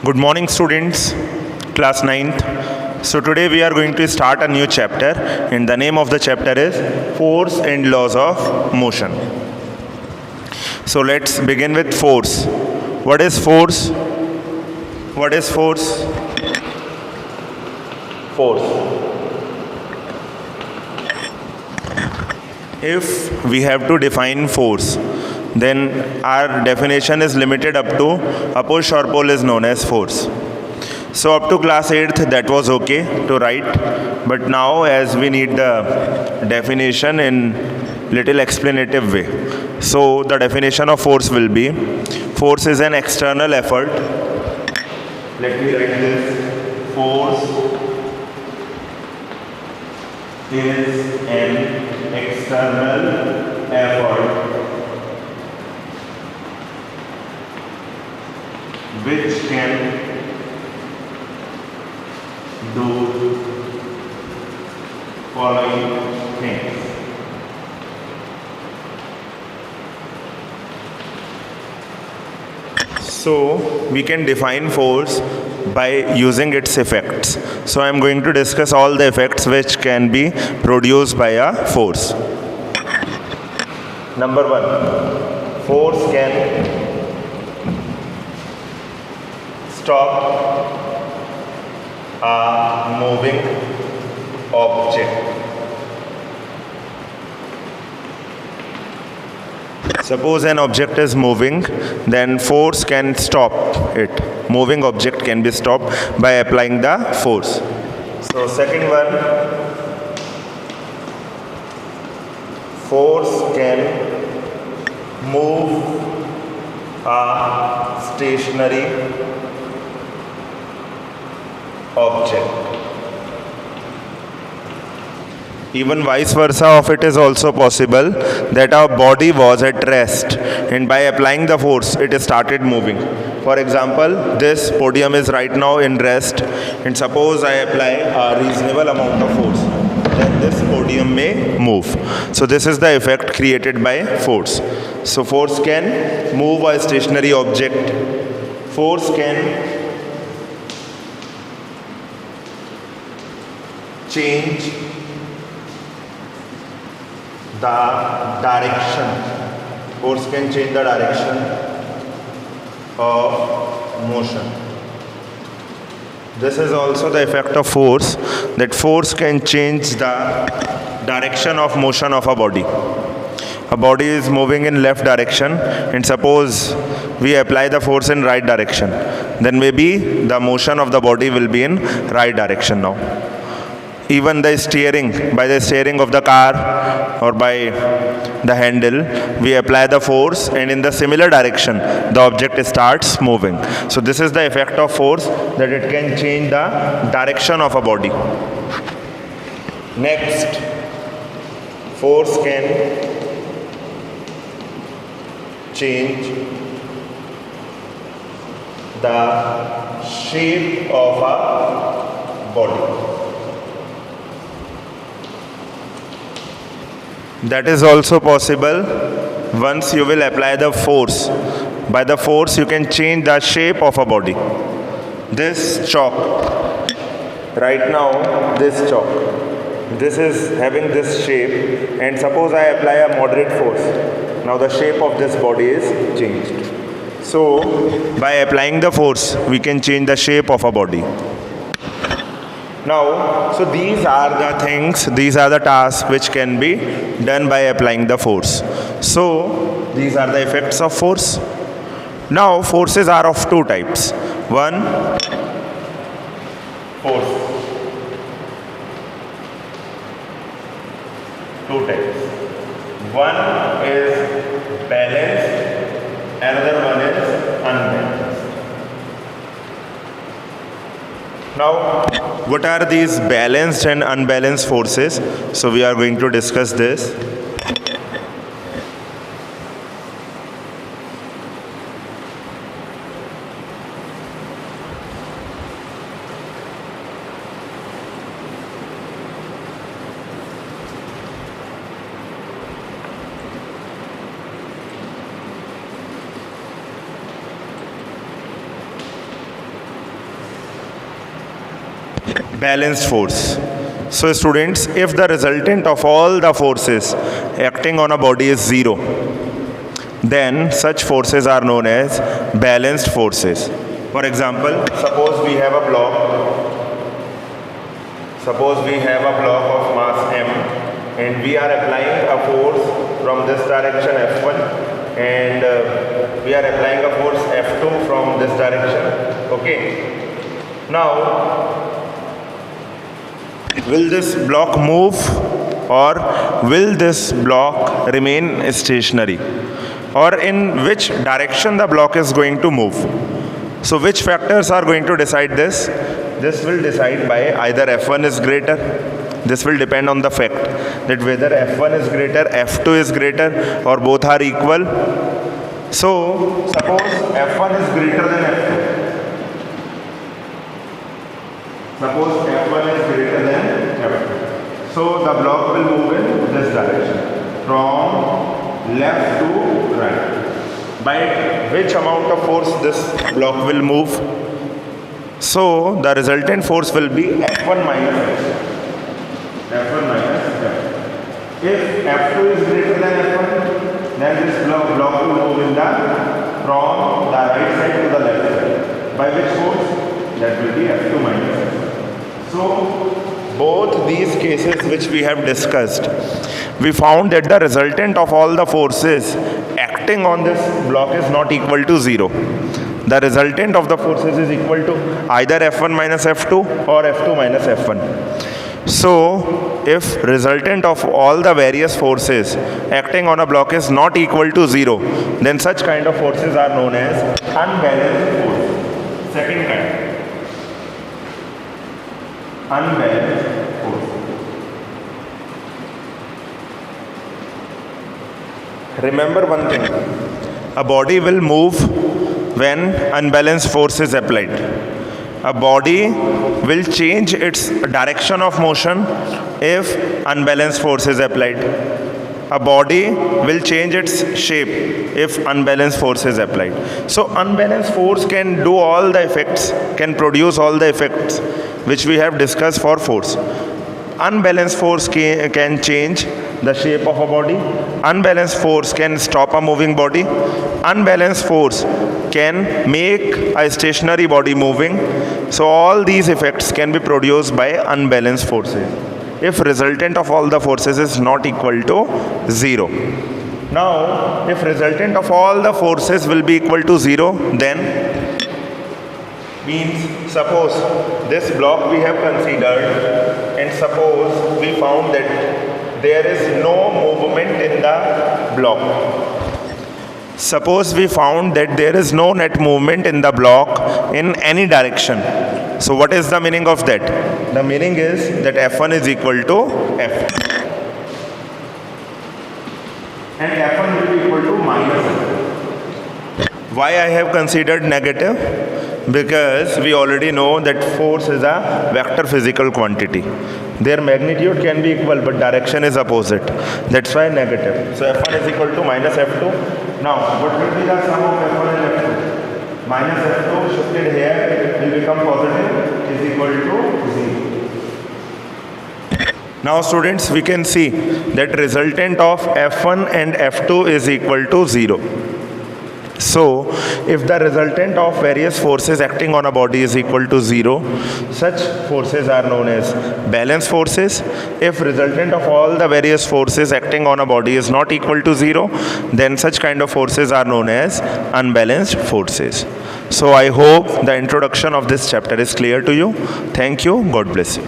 Good morning, students, class 9th. So today we are going to start a new chapter, and the name of the chapter is Force and Laws of Motion. So let's begin with force. What is force? What is force? Force. If we have to define force, then our definition is limited up to a push or pull is known as force. So up to class 8th that was okay to write, but now as we need the definition in little explanative way. So the definition of force will be, force is an external effort. Let me write this. Force is an external effort which can do following things. So we can define force by using its effects. So I am going to discuss all the effects which can be produced by a force. Number 1, force can stop a moving object. Suppose an object is moving, then force can stop it. Moving object can be stopped by applying the force. So second one, force can move a stationary object. Even vice versa of it is also possible, that our body was at rest and by applying the force it started moving. For example, this podium is right now in rest, and suppose I apply a reasonable amount of force, then this podium may move. So this is the effect created by force. So force can move a stationary object. Force can change the direction. Force can change the direction of motion. This is also the effect of force, that force can change the direction of motion of a body. A body is moving in left direction, and suppose we apply the force in right direction, then maybe the motion of the body will be in right direction now. Even the steering, by the steering of the car or by the handle, we apply the force, and in the similar direction the object starts moving. So this is the effect of force, that it can change the direction of a body. Next, force can change the shape of a body. That is also possible once you will apply the force. By the force you can change the shape of a body. This chalk, right now this chalk, this is having this shape, and suppose I apply a moderate force. Now the shape of this body is changed. So by applying the force we can change the shape of a body. Now, so these are the things, these are the tasks which can be done by applying the force. So, these are the effects of force. Now, forces are of two types. One, force. Two types. One is balanced, another one is unbalanced. Now, what are these balanced and unbalanced forces? So we are going to discuss this. balanced force. So students, if the resultant of all the forces acting on a body is zero, then such forces are known as balanced forces. For example, suppose we have a block of mass m, and we are applying a force from this direction F1, and we are applying a force F2 from this direction. Okay. Now, will this block move, or will this block remain stationary, or in which direction the block is going to move? So which factors are going to decide this? This will decide by either F1 is greater. This will depend on the fact that whether F1 is greater, F2 is greater, or both are equal. So suppose F1 is greater than F2. Suppose F1 is greater than F2. So the block will move in this direction, from left to right. By which amount of force this block will move? So the resultant force will be F1 minus F2. F1 minus F2. If F2 is greater than F1, then this block will move in from the right side to the left side. By which force? That will be F2 minus F1. So both these cases which we have discussed, we found that the resultant of all the forces acting on this block is not equal to zero. The resultant of the forces is equal to either F1 minus F2 or F2 minus F1. So if resultant of all the various forces acting on a block is not equal to zero, then such kind of forces are known as unbalanced forces. Second kind, unbalanced force. Remember one thing, a body will move when unbalanced force is applied. A body will change its direction of motion if unbalanced force is applied. A body will change its shape if unbalanced force is applied. So unbalanced force can do all the effects, can produce all the effects which we have discussed for force. Unbalanced force can change the shape of a body. Unbalanced force can stop a moving body. Unbalanced force can make a stationary body moving. So all these effects can be produced by unbalanced forces if resultant of all the forces is not equal to zero. Now, if resultant of all the forces will be equal to zero, then means suppose this block we have considered, and suppose we found that there is no movement in the block. Suppose we found that there is no net movement in the block in any direction. So what is the meaning of that? The meaning is that F1 is equal to F. And F1 will be equal to minus F. Why I have considered negative? Because we already know that force is a vector physical quantity. Their magnitude can be equal, but direction is opposite. That's why negative. So F1 is equal to minus F2. Now, what will be the sum of F1 and F2? Minus F2 shifted here will become positive, is equal to 0. Now students, we can see that resultant of F1 and F2 is equal to 0. So, if the resultant of various forces acting on a body is equal to 0, such forces are known as balanced forces. If resultant of all the various forces acting on a body is not equal to 0, then such kind of forces are known as unbalanced forces. So, I hope the introduction of this chapter is clear to you. Thank you. God bless you.